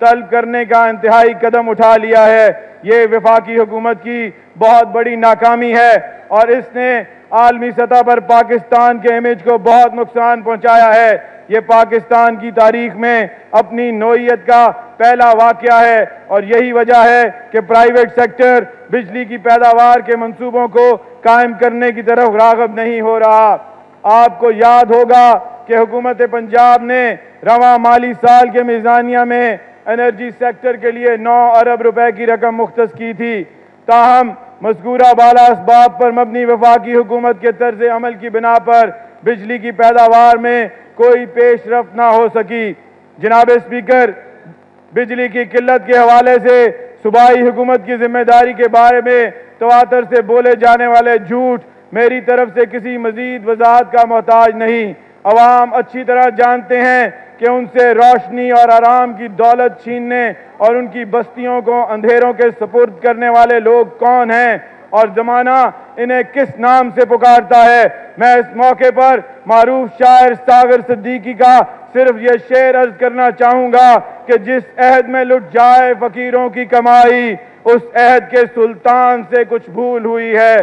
طلب کرنے کا انتہائی قدم اٹھا لیا ہے۔ یہ وفاقی حکومت کی بہت بڑی ناکامی ہے اور اس نے عالمی سطح پر پاکستان کے امیج کو بہت نقصان پہنچایا ہے۔ یہ پاکستان کی تاریخ میں اپنی نوعیت کا پہلا واقعہ ہے اور یہی وجہ ہے کہ پرائیویٹ سیکٹر بجلی کی پیداوار کے منصوبوں کو قائم کرنے کی طرف راغب نہیں ہو رہا۔ آپ کو یاد ہوگا کہ حکومت پنجاب نے رواں مالی سال کے میزانیہ میں انرجی سیکٹر کے لیے 9 ارب روپے کی رقم مختص کی تھی، تاہم مذکورہ بالا اسباب پر مبنی وفاقی حکومت کے طرز عمل کی بنا پر بجلی کی پیداوار میں کوئی پیش رفت نہ ہو سکی۔ جناب اسپیکر، بجلی کی قلت کے حوالے سے صوبائی حکومت کی ذمہ داری کے بارے میں تواتر سے بولے جانے والے جھوٹ میری طرف سے کسی مزید وضاحت کا محتاج نہیں۔ عوام اچھی طرح جانتے ہیں کہ ان سے روشنی اور آرام کی دولت چھیننے اور ان کی بستیوں کو اندھیروں کے سپرد کرنے والے لوگ کون ہیں اور زمانہ انہیں کس نام سے پکارتا ہے۔ میں اس موقع پر معروف شاعر ساغر صدیقی کا صرف یہ شعر عرض کرنا چاہوں گا کہ جس عہد میں لٹ جائے فقیروں کی کمائی، اس عہد کے سلطان سے کچھ بھول ہوئی ہے۔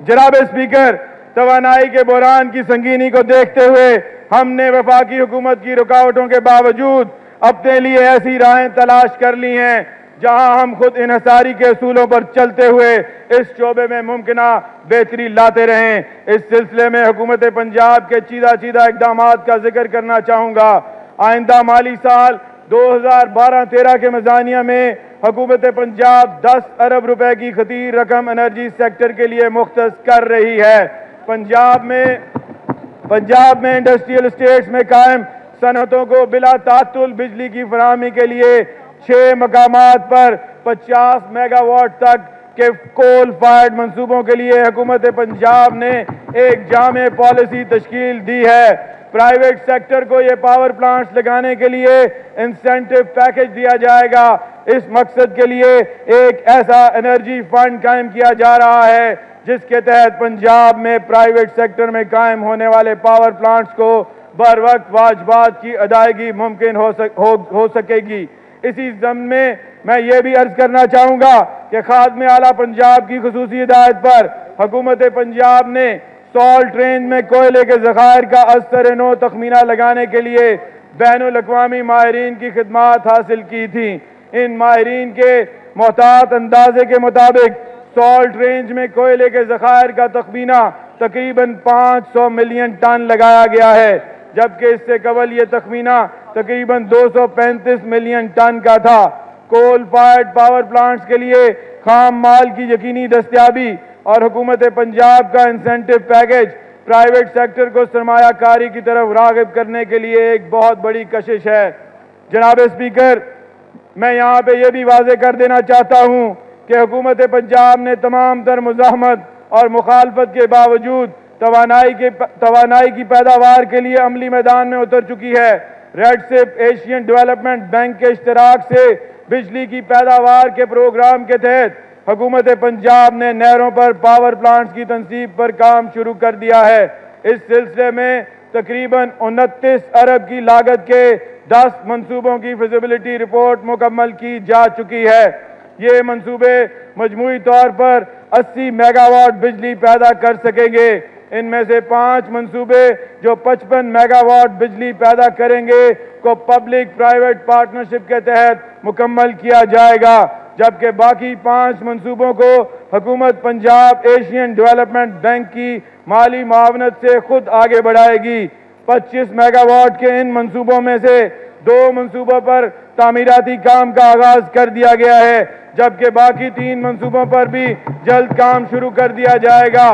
جناب اسپیکر، توانائی کے بحران کی سنگینی کو دیکھتے ہوئے ہم نے وفاقی حکومت کی رکاوٹوں کے باوجود اپنے لیے ایسی راہیں تلاش کر لی ہیں جہاں ہم خود انحصاری کے اصولوں پر چلتے ہوئے اس شعبے میں ممکنہ بہتری لاتے رہیں۔ اس سلسلے میں حکومت پنجاب کے چیدہ اقدامات کا ذکر کرنا چاہوں گا۔ آئندہ مالی سال 2012-13 کے میزانیہ میں حکومت پنجاب 10 ارب روپے کی خطیر رقم انرجی سیکٹر کے لیے مختص کر رہی ہے۔ پنجاب میں انڈسٹریل اسٹیٹس میں قائم صنعتوں کو بلا تعطل بجلی کی فراہمی کے لیے 6 مقامات پر 50 میگا واٹ تک کے کول فائرڈ منصوبوں کے لیے حکومت پنجاب نے ایک جامع پالیسی تشکیل دی ہے۔ پرائیویٹ سیکٹر کو یہ پاور پلانٹس لگانے کے لیے انسینٹو پیکج دیا جائے گا۔ اس مقصد کے لیے ایک ایسا انرجی فنڈ قائم کیا جا رہا ہے جس کے تحت پنجاب میں پرائیویٹ سیکٹر میں قائم ہونے والے پاور پلانٹس کو بر وقت واجبات کی ادائیگی ممکن ہو سکے گی۔ اسی ضمن میں یہ بھی عرض کرنا چاہوں گا کہ خادم اعلیٰ پنجاب کی خصوصی ہدایت پر حکومت پنجاب نے سالٹ رینج میں کوئلے کے ذخائر کا از سر نو تخمینہ لگانے کے لیے بین الاقوامی ماہرین کی خدمات حاصل کی تھیں۔ ان ماہرین کے محتاط اندازے کے مطابق سالٹ رینج میں کوئلے کے ذخائر کا تخمینہ تقریباً 500 ملین ٹن لگایا گیا ہے، جبکہ اس سے قبل یہ تخمینہ تقریباً 235 ملین ٹن کا تھا۔ کول فائرڈ پاور پلانٹس کے لیے خام مال کی یقینی دستیابی اور حکومت پنجاب کا انسینٹو پیکج پرائیویٹ سیکٹر کو سرمایہ کاری کی طرف راغب کرنے کے لیے ایک بہت بڑی کشش ہے۔ جناب اسپیکر، میں یہاں پہ یہ بھی واضح کر دینا چاہتا ہوں کہ حکومت پنجاب نے تمام تر مزاحمت اور مخالفت کے باوجود توانائی کی پیداوار کے لیے عملی میدان میں اتر چکی ہے۔ ریڈ سپ ایشین ڈیولپمنٹ بینک کے اشتراک سے بجلی کی پیداوار کے پروگرام کے تحت حکومت پنجاب نے نہروں پر پاور پلانٹس کی تنصیب پر کام شروع کر دیا ہے۔ اس سلسلے میں تقریباً 29 ارب کی لاگت کے 10 منصوبوں کی فیزیبلٹی رپورٹ مکمل کی جا چکی ہے۔ یہ منصوبے مجموعی طور پر 80 میگا واٹ بجلی پیدا کر سکیں گے۔ ان میں سے 5 منصوبے جو 55 میگا واٹ بجلی پیدا کریں گے کو پبلک پرائیویٹ پارٹنرشپ کے تحت مکمل کیا جائے گا، جبکہ باقی 5 منصوبوں کو حکومت پنجاب ایشین ڈیولپمنٹ بینک کی مالی معاونت سے خود آگے بڑھائے گی۔ 25 میگا واٹ کے ان منصوبوں میں سے 2 منصوبوں پر تعمیراتی کام کا آغاز کر دیا گیا ہے، جبکہ باقی 3 منصوبوں پر بھی جلد کام شروع کر دیا جائے گا۔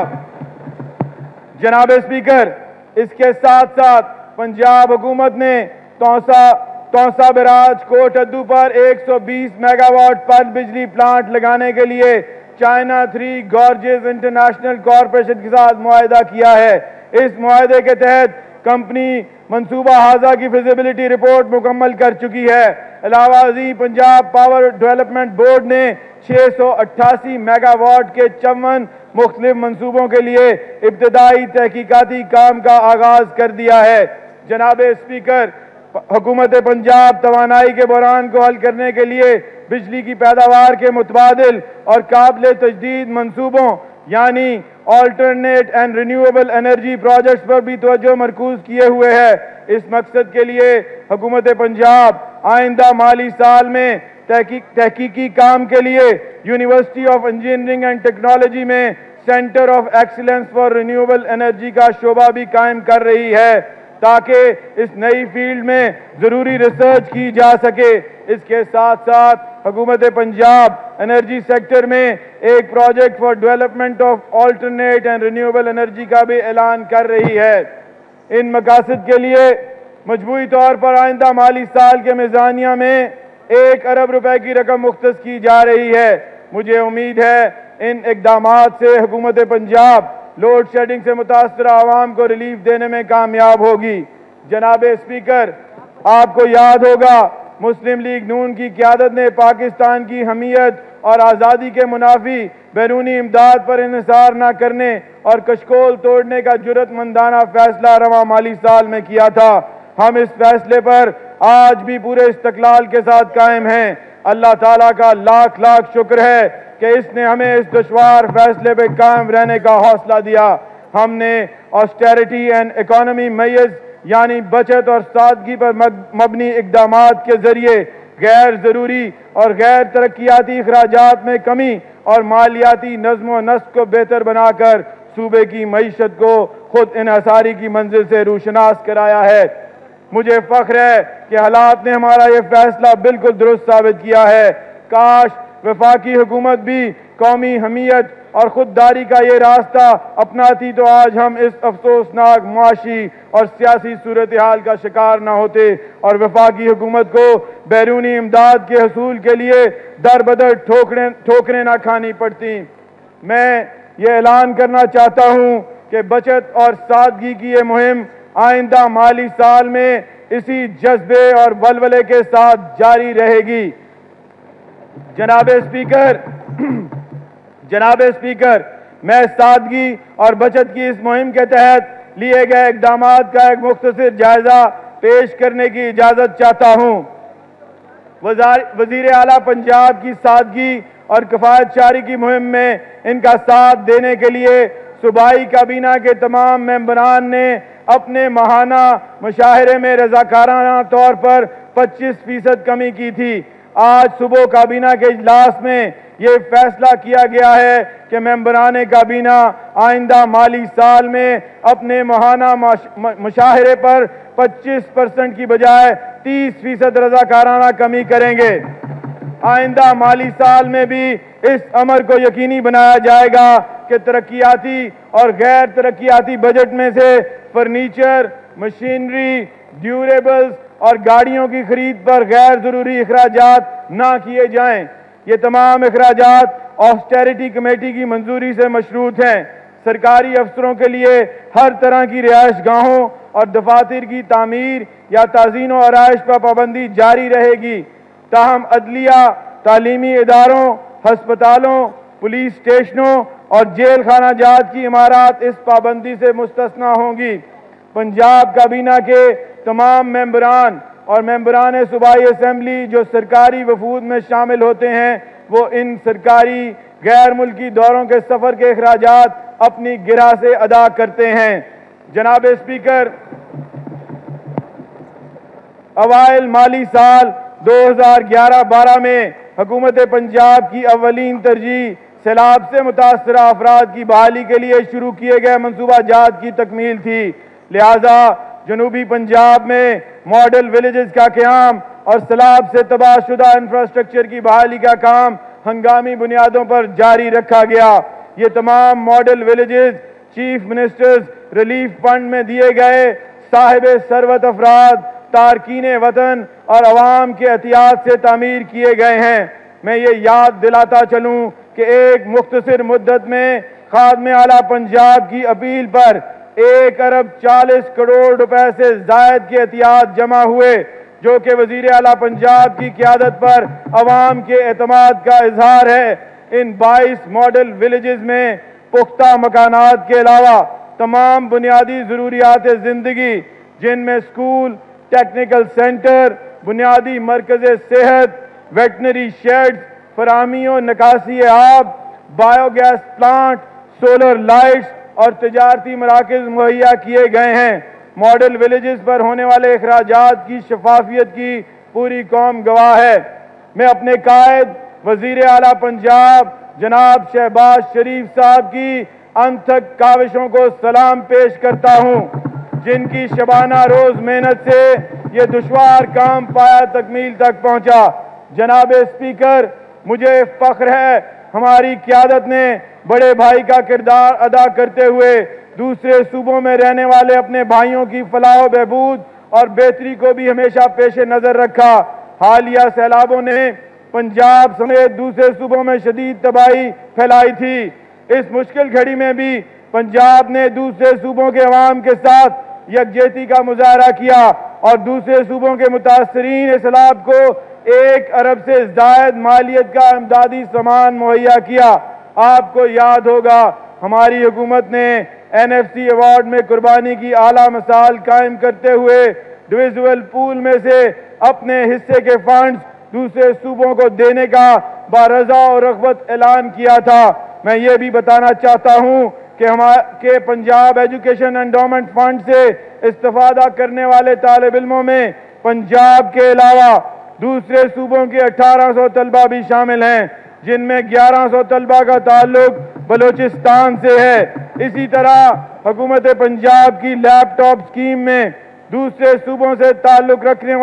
جناب اسپیکر، اس کے ساتھ ساتھ پنجاب حکومت نے تونسا براج کوٹ ادو پر 120 میگا واٹ پر بجلی پلانٹ لگانے کے لیے چائنا 3 گارجز انٹرنیشنل کارپوریشن کے ساتھ معاہدہ کیا ہے۔ اس معاہدے کے تحت کمپنی منصوبہ ہاضہ کی فیزیبلٹی رپورٹ مکمل کر چکی ہے۔ علاوہ ازیں پنجاب پاور ڈیولپمنٹ بورڈ نے 688 میگا واٹ کے 54 مختلف منصوبوں کے لیے ابتدائی تحقیقاتی کام کا آغاز کر دیا ہے۔ جناب اسپیکر، حکومت پنجاب توانائی کے بحران کو حل کرنے کے لیے بجلی کی پیداوار کے متبادل اور قابل تجدید منصوبوں یعنی alternate and renewable energy projects پر بھی توجہ مرکوز کیے ہوئے ہے۔ اس مقصد کے لیے حکومت پنجاب آئندہ مالی سال میں تحقیقی کام کے لیے university of engineering and technology میں centre of excellence for renewable energy کا شعبہ بھی قائم کر رہی ہے تاکہ اس نئی فیلڈ میں ضروری ریسرچ کی جا سکے۔ اس کے ساتھ ساتھ حکومت پنجاب انرجی سیکٹر میں ایک project for development of alternate and renewable energy کا بھی اعلان کر رہی ہے۔ ان مقاصد کے لیے مجموعی طور پر آئندہ مالی سال کے میزانیہ میں 1 ارب روپے کی رقم مختص کی جا رہی ہے۔ مجھے امید ہے ان اقدامات سے حکومت پنجاب لوڈ شیڈنگ سے متاثرہ عوام کو ریلیف دینے میں کامیاب ہوگی۔ جناب اسپیکر، آپ کو یاد ہوگا مسلم لیگ نون کی قیادت نے پاکستان کی حمیت اور آزادی کے منافی بیرونی امداد پر انحصار نہ کرنے اور کشکول توڑنے کا جرأت مندانہ فیصلہ رواں مالی سال میں کیا تھا۔ ہم اس فیصلے پر آج بھی پورے استقلال کے ساتھ قائم ہیں۔ اللہ تعالیٰ کا لاکھ لاکھ شکر ہے کہ اس نے ہمیں اس دشوار فیصلے پہ قائم رہنے کا حوصلہ دیا۔ ہم نے آسٹیرٹی اینڈ اکانومی میئرز یعنی بچت اور سادگی پر مبنی اقدامات کے ذریعے غیر ضروری اور غیر ترقیاتی اخراجات میں کمی اور مالیاتی نظم و نسق کو بہتر بنا کر صوبے کی معیشت کو خود انحصاری کی منزل سے روشناس کرایا ہے۔ مجھے فخر ہے کہ حالات نے ہمارا یہ فیصلہ بالکل درست ثابت کیا ہے۔ کاش وفاقی حکومت بھی قومی حمیت اور خودداری کا یہ راستہ اپناتی تو آج ہم اس افسوسناک معاشی اور سیاسی صورتحال کا شکار نہ ہوتے اور وفاقی حکومت کو بیرونی امداد کے حصول کے لیے در بدر ٹھوکریں نہ کھانی پڑتی۔ میں یہ اعلان کرنا چاہتا ہوں کہ بچت اور سادگی کی یہ مہم آئندہ مالی سال میں اسی جذبے اور ولولے کے ساتھ جاری رہے گی۔ جناب اسپیکر، میں سادگی اور بچت کی اس مہم کے تحت لیے گئے اقدامات کا ایک مختصر جائزہ پیش کرنے کی اجازت چاہتا ہوں۔ وزیر اعلیٰ پنجاب کی سادگی اور کفایت شعاری کی مہم میں ان کا ساتھ دینے کے لیے صوبائی کابینہ کے تمام ممبران نے اپنے ماہانہ مشاہرے میں رضاکارانہ طور پر 25% کمی کی تھی۔ آج صبح کابینہ کے اجلاس میں یہ فیصلہ کیا گیا ہے کہ ممبران کابینہ آئندہ مالی سال میں اپنے ماہانہ مشاہرے پر 25% کی بجائے 30% رضاکارانہ کمی کریں گے۔ آئندہ مالی سال میں بھی اس امر کو یقینی بنایا جائے گا کہ ترقیاتی اور غیر ترقیاتی بجٹ میں سے فرنیچر، مشینری، ڈیوریبلز اور گاڑیوں کی خرید پر غیر ضروری اخراجات نہ کیے جائیں۔ یہ تمام اخراجات آسٹیرٹی کمیٹی کی منظوری سے مشروط ہیں۔ سرکاری افسروں کے لیے ہر طرح کی رہائش گاہوں اور دفاتر کی تعمیر یا تزئین و آرائش پر پابندی جاری رہے گی، تاہم عدلیہ، تعلیمی اداروں، ہسپتالوں، پولیس اسٹیشنوں اور جیل خانہ جات کی عمارات اس پابندی سے مستثنی ہوں گی۔ پنجاب کابینہ کے تمام ممبران اور ممبران صوبائی اسمبلی جو سرکاری وفود میں شامل ہوتے ہیں وہ ان سرکاری غیر ملکی دوروں کے سفر کے اخراجات اپنی گرہ سے ادا کرتے ہیں۔ جناب اسپیکر، اوائل مالی سال 2011-12 میں حکومت پنجاب کی اولین ترجیح سیلاب سے متاثرہ افراد کی بحالی کے لیے شروع کیے گئے منصوبہ جات کی تکمیل تھی، لہذا جنوبی پنجاب میں ماڈل ولیجز کا قیام اور سیلاب سے تباہ شدہ انفراسٹرکچر کی بحالی کا کام ہنگامی بنیادوں پر جاری رکھا گیا۔ یہ تمام model villages chief ministers relief fund میں دیے گئے صاحب ثروت افراد، تارکین وطن اور عوام کے احتیاط سے تعمیر کیے گئے ہیں۔ میں یہ یاد دلاتا چلوں کہ ایک مختصر مدت میں خادم اعلیٰ پنجاب کی اپیل پر 1 ارب 40 کروڑ روپے سے زائد کے احتیاط جمع ہوئے، جو کہ وزیر اعلیٰ پنجاب کی قیادت پر عوام کے اعتماد کا اظہار ہے۔ ان 22 ماڈل ولیجز میں پختہ مکانات کے علاوہ تمام بنیادی ضروریات زندگی جن میں اسکول، ٹیکنیکل سینٹر، بنیادی مرکز صحت، ویٹنری شیڈز، فراہمی و نکاسی آب، bio gas plant, solar lights اور تجارتی مراکز مہیا کیے گئے ہیں۔ ماڈل ولیجز پر ہونے والے اخراجات کی شفافیت کی پوری قوم گواہ ہے۔ میں اپنے قائد وزیر اعلیٰ پنجاب جناب شہباز شریف صاحب کی انتھک کاوشوں کو سلام پیش کرتا ہوں، جن کی شبانہ روز محنت سے یہ دشوار کام پایا تکمیل تک پہنچا۔ جناب اسپیکر، مجھے فخر ہے ہماری قیادت نے بڑے بھائی کا کردار ادا کرتے ہوئے دوسرے صوبوں میں رہنے والے اپنے بھائیوں کی فلاح و بہبود اور بہتری کو بھی ہمیشہ پیش نظر رکھا۔ حالیہ سیلابوں نے پنجاب سمیت دوسرے صوبوں میں شدید تباہی پھیلائی تھی۔ اس مشکل گھڑی میں بھی پنجاب نے دوسرے صوبوں کے عوام کے ساتھ یکجہتی کا مظاہرہ کیا اور دوسرے صوبوں کے متاثرین سیلاب کو 1 ارب سے زائد مالیت کا امدادی سامان مہیا کیا۔ آپ کو یاد ہوگا ہماری حکومت نے NFC ایوارڈ میں قربانی کی اعلیٰ مثال قائم کرتے ہوئے ڈویژول پول میں سے اپنے حصے کے فنڈز دوسرے صوبوں کو دینے کا بارضا اور رغبت اعلان کیا تھا۔ میں یہ بھی بتانا چاہتا ہوں کہ پنجاب ایجوکیشن انڈومنٹ فنڈ سے استفادہ کرنے والے طالب علموں میں پنجاب کے علاوہ دوسرے صوبوں کے 1800 طلبہ بھی شامل ہیں، جن میں 1100 طلبہ کا تعلق بلوچستان سے ہے۔ اسی طرح حکومت پنجاب کی لیپ ٹاپ اسکیم میں دوسرے صوبوں سے تعلق رکھنے